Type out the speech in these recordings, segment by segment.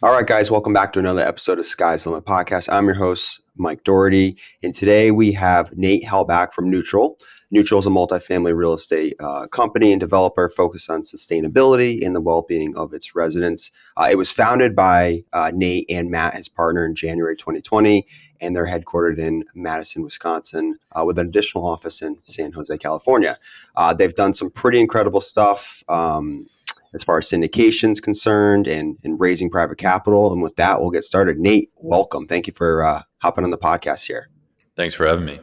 All right, guys, welcome back to another episode of Sky's the Limit Podcast. I'm your host, Mike Doherty, and today we have Nate Helbach from Neutral. Neutral is a multifamily real estate company and developer focused on sustainability and the well-being of its residents. It was founded by Nate and Matt, his partner, in January 2020, and they're headquartered in Madison, Wisconsin, with an additional office in San Jose, California. They've done some pretty incredible stuff. As far as syndication's concerned and raising private capital. And with that, we'll get started. Nate, welcome. Thank you for hopping on the podcast here. Thanks for having me.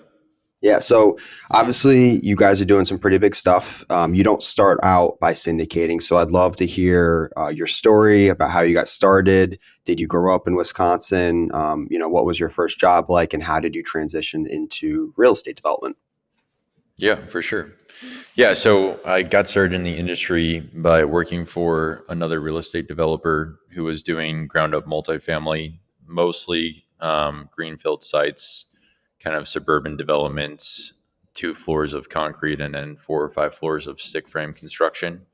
Yeah, so obviously you guys are doing some pretty big stuff. You don't start out by syndicating, so I'd love to hear your story about how you got started. Did you grow up in Wisconsin? What was your first job like, and how did you transition into real estate development? Yeah, for sure. Yeah, so I got started in the industry by working for another real estate developer who was doing ground up multifamily, mostly greenfield sites, kind of suburban developments, 2 floors of concrete and then 4 or 5 floors of stick frame construction.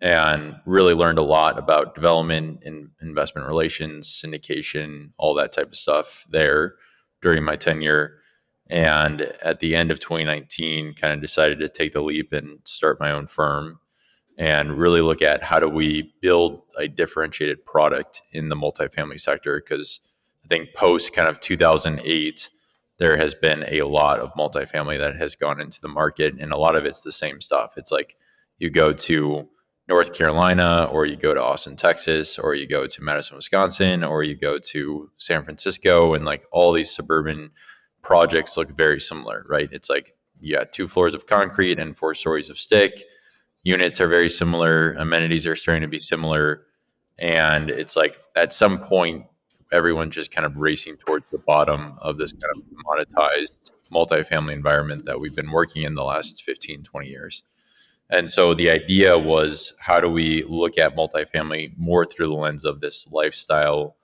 And really learned a lot about development and investment relations, syndication, all that type of stuff there during my tenure. And at the end of 2019, kind of decided to take the leap and start my own firm and really look at how do we build a differentiated product in the multifamily sector. Because I think post kind of 2008, there has been a lot of multifamily that has gone into the market, and a lot of it's the same stuff. It's like you go to North Carolina, or you go to Austin, Texas, or you go to Madison, Wisconsin, or you go to San Francisco, and like all these suburban projects look very similar, right? It's like you got 2 floors of concrete and 4 stories of stick. Units are very similar. Amenities are starting to be similar. And it's like at some point, everyone's just kind of racing towards the bottom of this kind of commoditized multifamily environment that we've been working in the last 15, 20 years. And so the idea was, how do we look at multifamily more through the lens of this lifestyle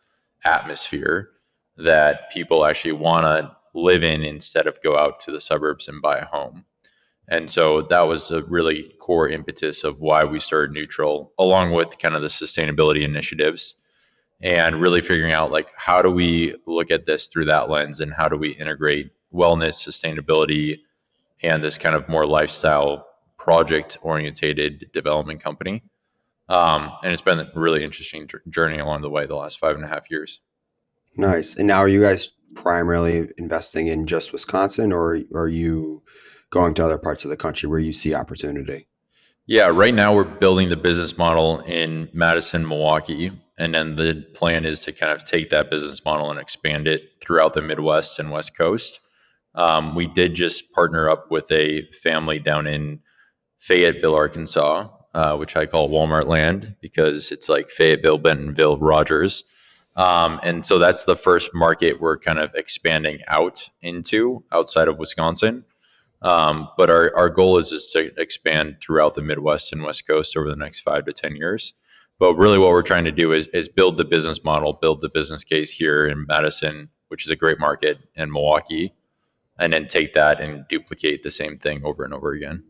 atmosphere that people actually want to live in instead of go out to the suburbs and buy a home? And so that was a really core impetus of why we started Neutral, along with kind of the sustainability initiatives, and really figuring out like, how do we look at this through that lens, and how do we integrate wellness, sustainability, and this kind of more lifestyle project orientated development company. And it's been a really interesting journey along the way the last 5.5 years. Nice. And now are you guys primarily investing in just Wisconsin, or are you going to other parts of the country where you see opportunity? Yeah, right now we're building the business model in Madison, Milwaukee. And then the plan is to kind of take that business model and expand it throughout the Midwest and West Coast. We did just partner up with a family down in Fayetteville, Arkansas, which I call Walmart land because it's like Fayetteville, Bentonville, Rogers. And so that's the first market we're kind of expanding out into outside of Wisconsin. But our goal is just to expand throughout the Midwest and West Coast over the next 5 to 10 years. But really what we're trying to do is build the business model, build the business case here in Madison, which is a great market, and Milwaukee, and then take that and duplicate the same thing over and over again.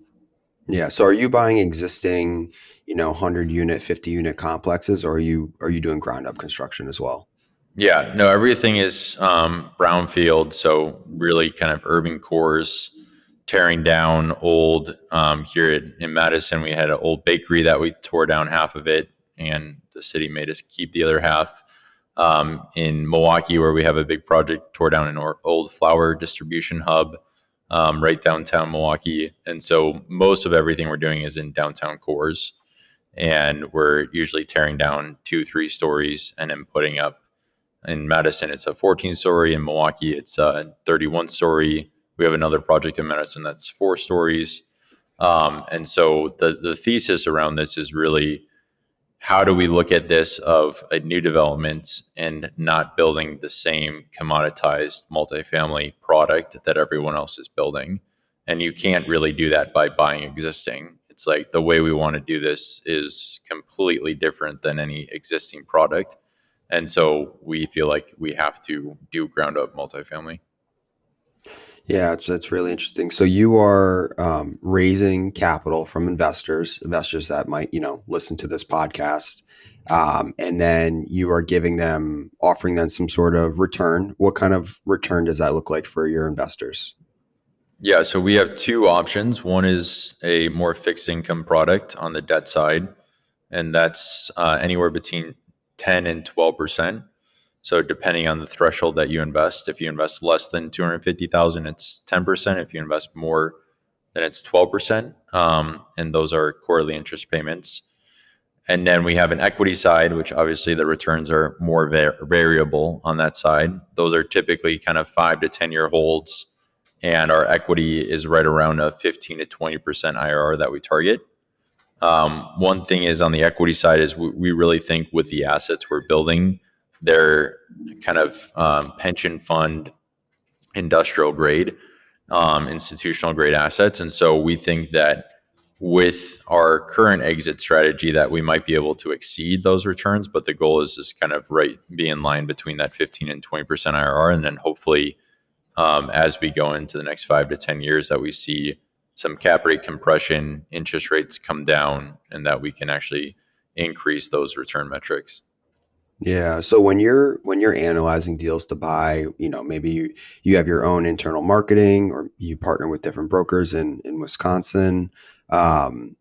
Yeah. So are you buying existing, 100 unit, 50 unit complexes, or are you doing ground up construction as well? Yeah, no, everything is brownfield, so really kind of urban cores, tearing down old. Here in Madison, we had an old bakery that we tore down half of it, and the city made us keep the other half. In Milwaukee, where we have a big project, tore down an old flour distribution hub right downtown Milwaukee. And so most of everything we're doing is in downtown cores, and we're usually tearing down 2, 3 stories and then putting up. In Madison, it's a 14 story. In Milwaukee, it's a 31 story. We have another project in Madison that's 4 stories. And so the thesis around this is really, how do we look at this of a new development and not building the same commoditized multifamily product that everyone else is building? And you can't really do that by buying existing. It's like the way we want to do this is completely different than any existing product. And so we feel like we have to do ground up multifamily. Yeah, that's really interesting. So you are raising capital from investors that might, listen to this podcast, and then you are offering them some sort of return. What kind of return does that look like for your investors? Yeah, so we have two options. One is a more fixed income product on the debt side, and that's anywhere between 10 and 12%. So depending on the threshold that you invest, if you invest less than 250,000, it's 10%. If you invest more, then it's 12%. And those are quarterly interest payments. And then we have an equity side, which obviously the returns are more variable on that side. Those are typically kind of 5 to 10 year holds, and our equity is right around a 15 to 20% IRR that we target. One thing is on the equity side is we really think with the assets we're building, they're kind of pension fund industrial grade, institutional grade assets. And so we think that with our current exit strategy that we might be able to exceed those returns, but the goal is just kind of right be in line between that 15 and 20% IRR. And then hopefully as we go into the next 5 to 10 years that we see some cap rate compression, interest rates come down, and that we can actually increase those return metrics. Yeah. So when you're analyzing deals to buy, maybe you have your own internal marketing or you partner with different brokers in Wisconsin. Um,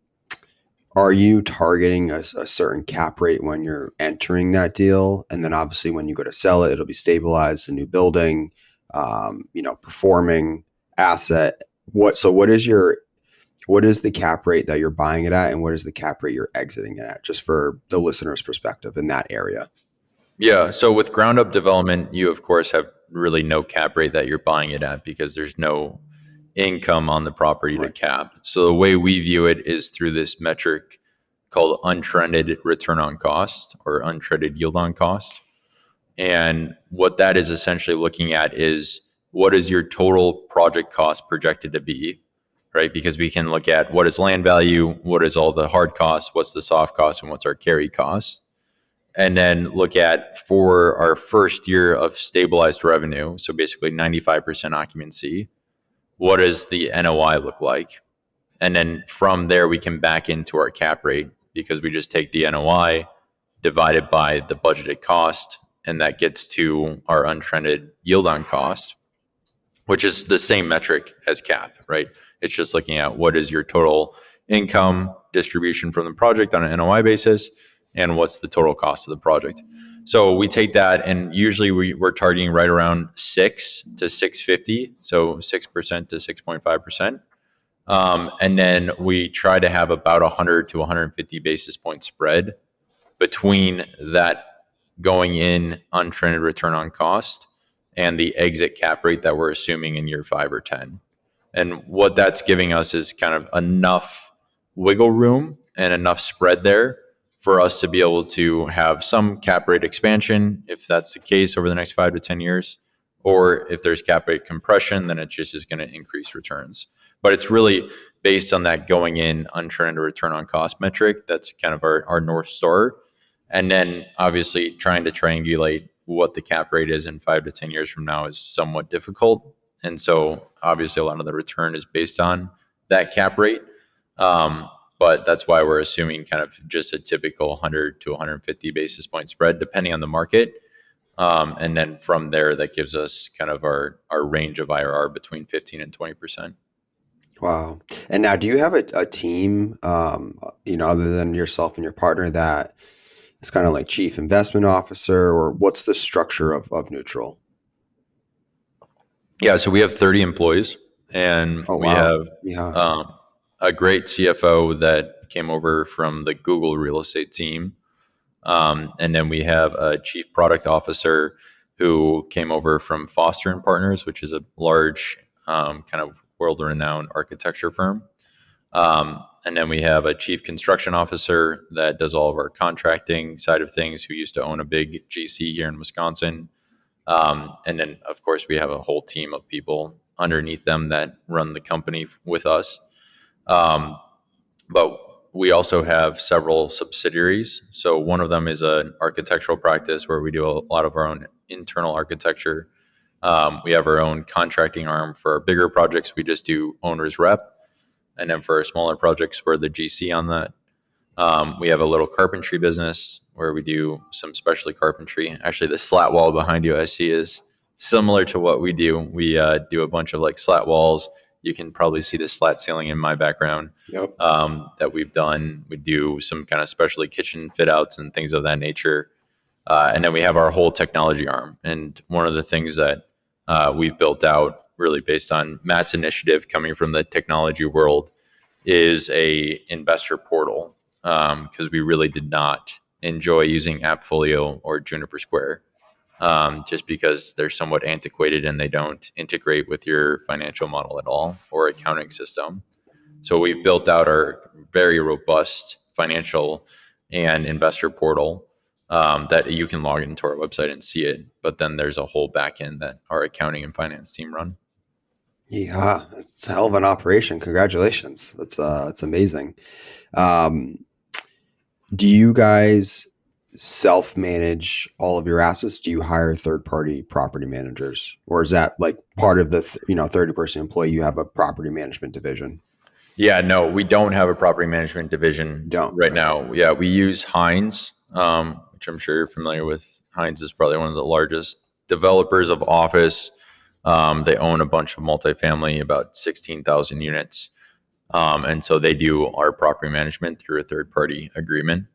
are you targeting a certain cap rate when you're entering that deal? And then obviously when you go to sell it, it'll be stabilized, a new building, performing asset. What is the cap rate that you're buying it at, and what is the cap rate you're exiting it at, just for the listener's perspective in that area? Yeah. So with ground up development, you of course have really no cap rate that you're buying it at because there's no income on the property to Right. cap. So the way we view it is through this metric called untrended return on cost or untrended yield on cost. And what that is essentially looking at is what is your total project cost projected to be, right? Because we can look at what is land value, what is all the hard costs, what's the soft cost, and what's our carry cost. And then look at for our first year of stabilized revenue, so basically 95% occupancy, what does the NOI look like? And then from there, we can back into our cap rate because we just take the NOI divided by the budgeted cost, and that gets to our untrended yield on cost, which is the same metric as cap, right? It's just looking at what is your total income distribution from the project on an NOI basis and what's the total cost of the project. So we take that, and usually we're targeting right around 6 to 650, so 6% to 6.5%. And then we try to have about 100 to 150 basis point spread between that going in untrended return on cost and the exit cap rate that we're assuming in year 5 or 10. And what that's giving us is kind of enough wiggle room and enough spread there for us to be able to have some cap rate expansion if that's the case over the next 5 to 10 years. Or if there's cap rate compression, then it just is going to increase returns. But it's really based on that going in untrended return on cost metric. That's kind of our North Star. And then obviously trying to triangulate what the cap rate is in 5 to 10 years from now is somewhat difficult. And so obviously a lot of the return is based on that cap rate. But that's why we're assuming kind of just a typical 100 to 150 basis point spread, depending on the market. And then from there, that gives us kind of our range of IRR between 15 and 20%. Wow. And now, do you have a team, other than yourself and your partner, that is kind of like chief investment officer, or what's the structure of Neutral? Yeah, so we have 30 employees, and Oh, we wow. have Yeah. um, a great CFO that came over from the Google real estate team. And then we have a chief product officer who came over from Foster and Partners, which is a large kind of world-renowned architecture firm. And then we have a chief construction officer that does all of our contracting side of things, who used to own a big GC here in Wisconsin. And then, of course, we have a whole team of people underneath them that run the company with us. Um, but we also have several subsidiaries. So one of them is an architectural practice where we do a lot of our own internal architecture. We have our own contracting arm for our bigger projects. We just do owner's rep. And then for our smaller projects, we're the GC on that. We have a little carpentry business where we do some specialty carpentry. Actually, the slat wall behind you I see is similar to what we do. We do a bunch of like slat walls. You can probably see the slat ceiling in my background Yep. that we've done. We do some kind of specialty kitchen fit outs and things of that nature. And then we have our whole technology arm. And one of the things that we've built out really based on Matt's initiative coming from the technology world is a investor portal because we really did not enjoy using AppFolio or Juniper Square just because they're somewhat antiquated and they don't integrate with your financial model at all or accounting system. So we've built out our very robust financial and investor portal that you can log into our website and see it. But then there's a whole back end that our accounting and finance team run. Yeah, it's a hell of an operation. Congratulations. That's amazing. Um, do you guys self-manage all of your assets? Do you hire third-party property managers, or is that like part of the 30-person employee? You have a property management division. Yeah, no, we don't have a property management division Don't, right right? now. Yeah, we use Hines, which I'm sure you're familiar with. Hines is probably one of the largest developers of office. They own a bunch of multifamily, about 16,000 units. And so they do our property management through a third party agreement.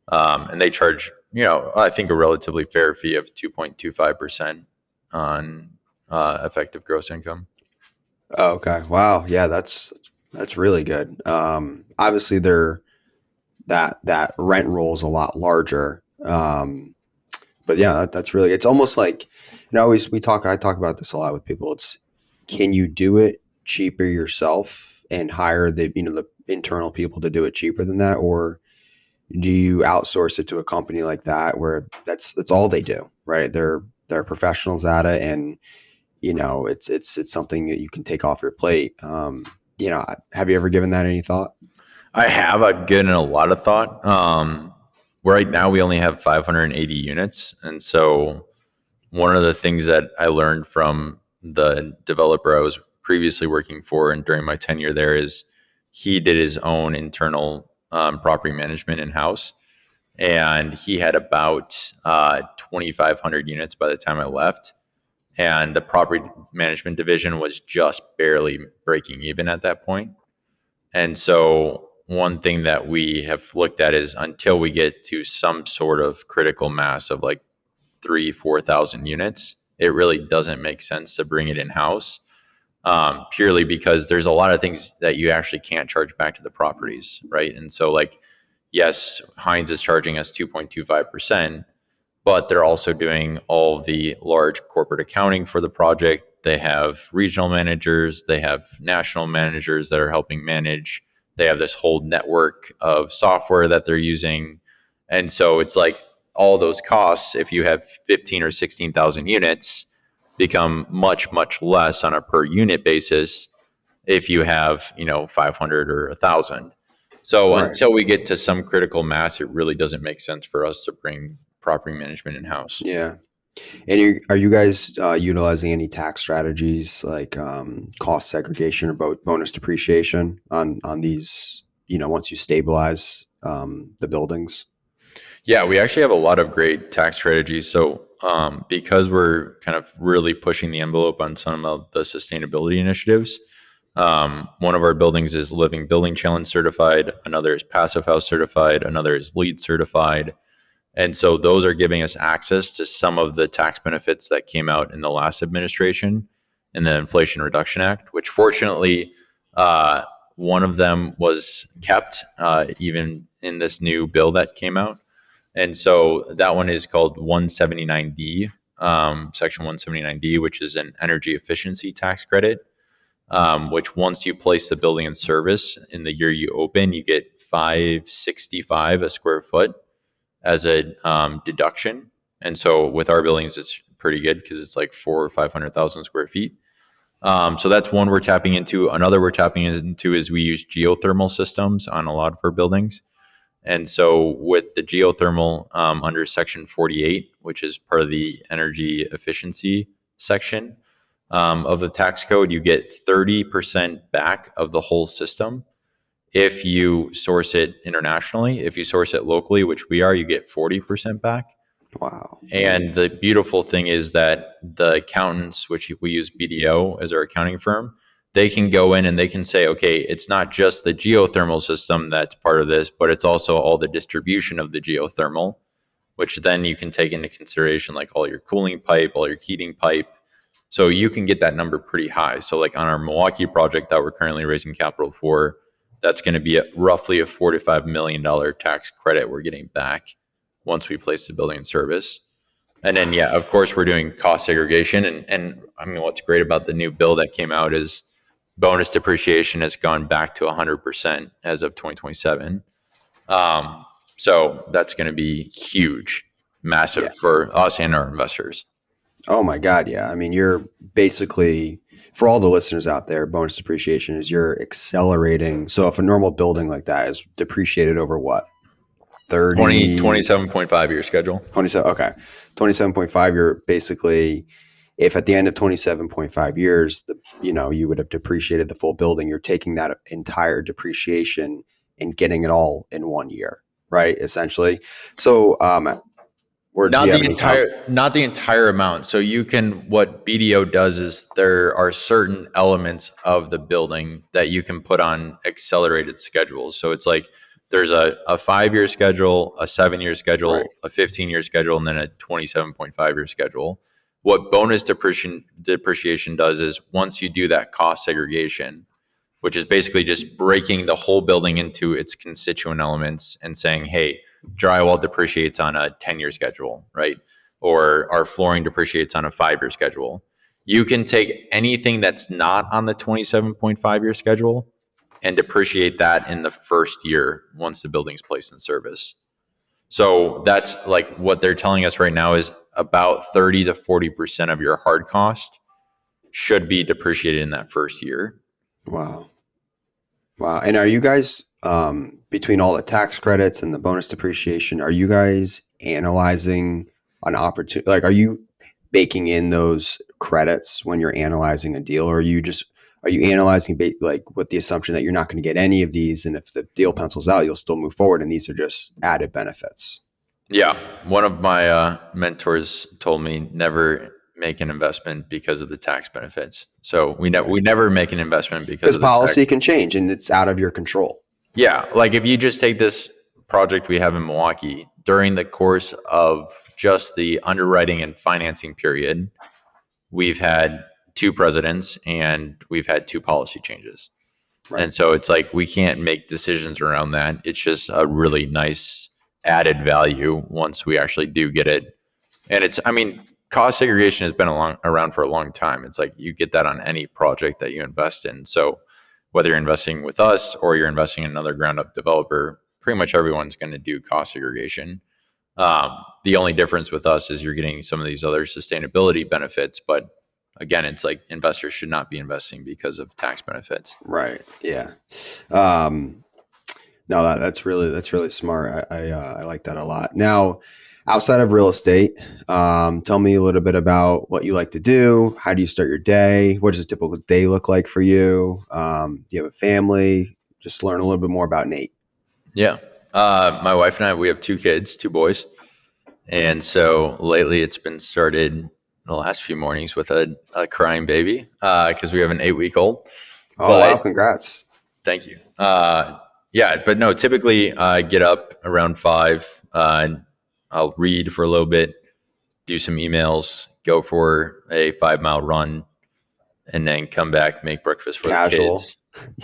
And they charge, I think a relatively fair fee of 2.25% on effective gross income. Oh, okay. Wow. Yeah, that's really good. Obviously, that rent roll is a lot larger. But yeah, that's really. It's almost like, always we talk. I talk about this a lot with people. It's, can you do it cheaper yourself and hire the internal people to do it cheaper than that, or do you outsource it to a company like that where that's all they do, right? They're professionals at it, and it's something that you can take off your plate. Have you ever given that any thought? I have given a lot of thought. Right now, we only have 580 units. And so, one of the things that I learned from the developer I was previously working for and during my tenure there is he did his own internal property management in house. And he had about 2,500 units by the time I left. And the property management division was just barely breaking even at that point. And so, one thing that we have looked at is until we get to some sort of critical mass of like 3,000, 4,000 units, it really doesn't make sense to bring it in house. Purely because there's a lot of things that you actually can't charge back to the properties, right? And so, like, yes, Heinz is charging us 2.25%, but they're also doing all the large corporate accounting for the project. They have regional managers, they have national managers that are helping manage. They have this whole network of software that they're using. And so it's like all those costs, if you have 15 or 16,000 units, become much, much less on a per unit basis if you have, 500 or 1,000. So Right. until we get to some critical mass, it really doesn't make sense for us to bring property management in house. Yeah. And are you guys utilizing any tax strategies like cost segregation or bonus depreciation on these? Once you stabilize the buildings. Yeah, we actually have a lot of great tax strategies. So, because we're kind of really pushing the envelope on some of the sustainability initiatives, one of our buildings is Living Building Challenge certified, another is Passive House certified, another is LEED certified. And so those are giving us access to some of the tax benefits that came out in the last administration in the Inflation Reduction Act, which fortunately, uh, one of them was kept even in this new bill that came out. And so that one is called 179D, Section 179D, which is an energy efficiency tax credit, which once you place the building in service in the year you open, you get 565 a square foot as a deduction. And so with our buildings, it's pretty good because it's like 400,000 or 500,000 square feet. So that's one we're tapping into. Another we're tapping into is we use geothermal systems on a lot of our buildings. And so with the geothermal under Section 48, which is part of the energy efficiency section of the tax code, you get 30% back of the whole system. If you source it internationally, if you source it locally, which we are, you get 40% back. Wow. And the beautiful thing is that the accountants, which we use BDO as our accounting firm, they can go in and they can say, okay, it's not just the geothermal system that's part of this, but it's also all the distribution of the geothermal, which then you can take into consideration like all your cooling pipe, all your heating pipe. So you can get that number pretty high. So like on our Milwaukee project that we're currently raising capital for, that's going to be roughly a $45 million tax credit we're getting back once we place the building in service. And then, yeah, of course, we're doing cost segregation. And I mean, what's great about the new bill that came out is bonus depreciation has gone back to 100% as of 2027. Um, so that's going to be huge, Yeah. massive for us and our investors. Oh my God. Yeah. I mean, you're basically, for all the listeners out there, bonus depreciation is you're accelerating. So if a normal building like that is depreciated over what? 30, 27.5 year schedule. 27. Okay. 27.5. You're basically, if at the end of 27.5 years, you would have depreciated the full building, you're taking that entire depreciation and getting it all in 1 year, right? Essentially. So, or do you have any Not the entire amount. So you can, what BDO does is there are certain elements of the building that you can put on accelerated schedules. So it's like there's a 5 year schedule, a 7 year right. schedule, a 15 year schedule, and then a 27.5 year schedule. What bonus depreciation does is once you do that cost segregation, which is basically just breaking the whole building into its constituent elements and saying, hey, drywall depreciates on a 10-year schedule, right? Or our flooring depreciates on a 5 year schedule. You can take anything that's not on the 27.5 year schedule and depreciate that in the first year once the building's placed in service. So that's like what they're telling us right now is about 30 to 40% of your hard cost should be depreciated in that first year. Wow. Wow. And are you guys, between all the tax credits and the bonus depreciation, are you guys analyzing an opportunity? Like, are you baking in those credits when you're analyzing a deal, or are you analyzing like with the assumption that you're not going to get any of these, and if the deal pencils out, you'll still move forward, and these are just added benefits? Yeah, one of my mentors told me never make an investment because of the tax benefits. So Right. we never make an investment because Because of the tax. policy can change, and it's out of your control. Yeah, like if you just take this project we have in Milwaukee during the course of just the underwriting and financing period, we've had two presidents and we've had two policy changes. Right. And so it's like we can't make decisions around that. It's just a really nice added value once we actually do get it. And it's, I mean, cost segregation has been around for a long time. It's like you get that on any project that you invest in. So whether you're investing with us or you're investing in another ground up developer, pretty much everyone's going to do cost segregation. The only difference with us is you're getting some of these other sustainability benefits. But again, it's like investors should not be investing because of tax benefits. Right. Yeah. Um, No, that's really smart. I like that a lot. Now, outside of real estate, tell me a little bit about what you like to do. How do you start your day? What does a typical day look like for you? Do you have a family? Just learn a little bit more about Nate. Yeah. My wife and I, we have two kids, two boys. Nice. And so lately it's been started in the last few mornings with a crying baby because we have an 8 week old. Oh wow! But Congrats. thank you. Yeah, but no, typically I get up around 5 and I'll read for a little bit, do some emails, go for a 5 mile run, and then come back, make breakfast for the Casual, kids.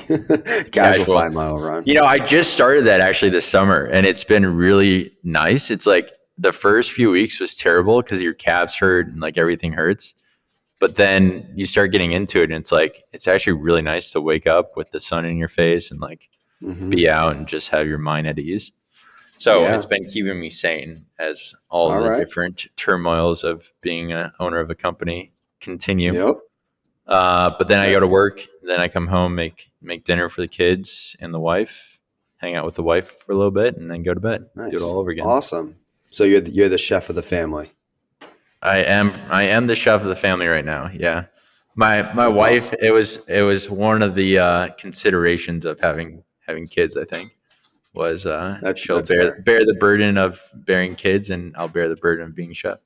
casual Casual. 5 mile run. I just started that actually this summer and it's been really nice. It's like the first few weeks was terrible because your calves hurt and like everything hurts. But then you start getting into it and it's like, it's actually really nice to wake up with the sun in your face and like Hmm. be out and just have your mind at ease. So it's Yeah. been keeping me sane as all All the right. different turmoils of being an owner of a company continue. Yep. But then I Yeah. go to work. Then I come home, make dinner for the kids and the wife, hang out with the wife for a little bit, and then go to bed. Do it Nice. all over again. Awesome. So you're the chef of the family. I am the chef of the family right now. Yeah. My That's wife, awesome. it was one of the considerations of having kids, I think, was she'll That's bear fair. bear the burden of bearing kids and I'll bear the burden of being chef.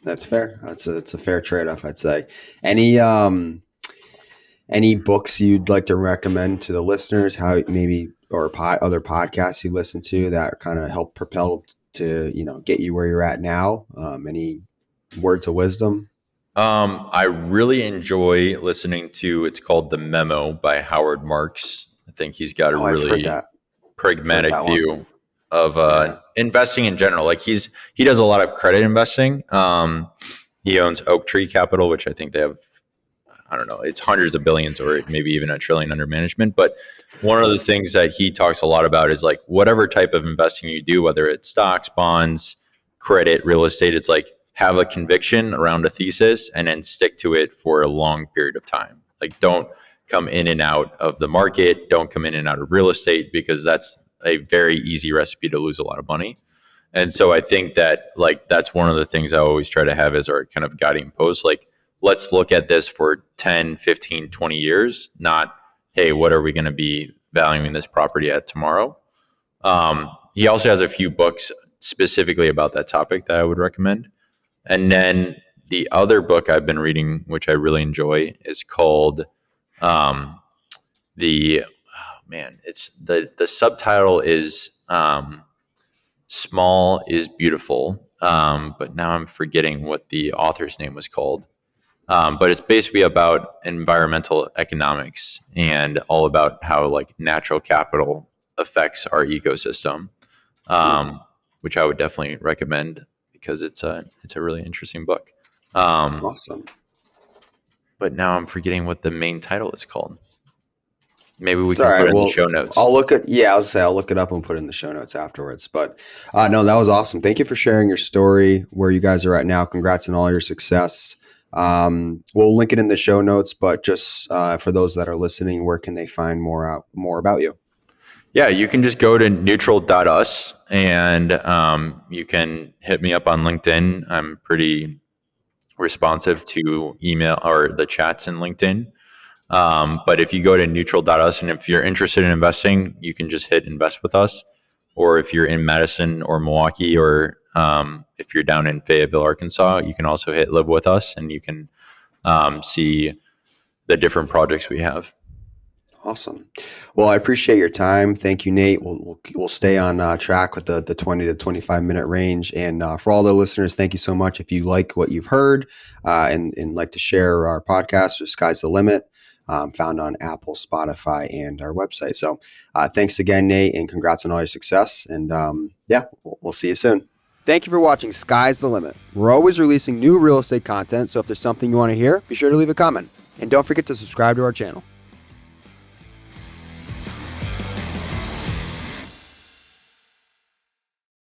That's fair. It's a fair trade off, I'd say. Any any books you'd like to recommend to the listeners? How maybe or other podcasts you listen to that kind of help propel to get you where you're at now? Any words of wisdom? I really enjoy listening to it's called The Memo by Howard Marks. I think he's got a Oh, I've heard really that. I've heard pragmatic that one. view of Yeah. investing in general. Like he does a lot of credit investing. He owns Oak Tree Capital, which I think they have, I don't know, it's hundreds of billions or maybe even a trillion under management. But one of the things that he talks a lot about is like whatever type of investing you do, whether it's stocks, bonds, credit, real estate, it's like have a conviction around a thesis and then stick to it for a long period of time. Like don't come in and out of the market, don't come in and out of real estate because that's a very easy recipe to lose a lot of money. And so I think that like that's one of the things I always try to have as our kind of guiding post. Like, let's look at this for 10, 15, 20 years, not, hey, what are we going to be valuing this property at tomorrow? He also has a few books specifically about that topic that I would recommend. And then the other book I've been reading, which I really enjoy, is called um, the man. It's the subtitle is Small is Beautiful. But now I'm forgetting what the author's name was called. But it's basically about environmental economics and all about how like natural capital affects our ecosystem, Hmm. um, which I would definitely recommend because it's a really interesting book. Um, Awesome. but now I'm forgetting what the main title is called. Maybe we It's all can put right. it in the Well, show notes. I'll look at yeah. I'll say I'll look it up and put it in the show notes afterwards. But no, that was awesome. Thank you for sharing your story, where you guys are at now. Congrats on all your success. We'll link it in the show notes. But just for those that are listening, where can they find more about you? Yeah, you can just go to neutral.us and you can hit me up on LinkedIn. I'm pretty responsive to email or the chats in LinkedIn. But if you go to neutral.us and if you're interested in investing, you can just hit invest with us. Or if you're in Madison or Milwaukee, or if you're down in Fayetteville, Arkansas, you can also hit live with us and you can see the different projects we have. Awesome. Well, I appreciate your time. Thank you, Nate. We'll stay on track with the 20 to 25-minute range. And for all the listeners, thank you so much. If you like what you've heard and like to share our podcast, Sky's the Limit, found on Apple, Spotify, and our website. So thanks again, Nate, and congrats on all your success. And yeah, we'll see you soon. Thank you for watching Sky's the Limit. We're always releasing new real estate content. So if there's something you want to hear, be sure to leave a comment. And don't forget to subscribe to our channel.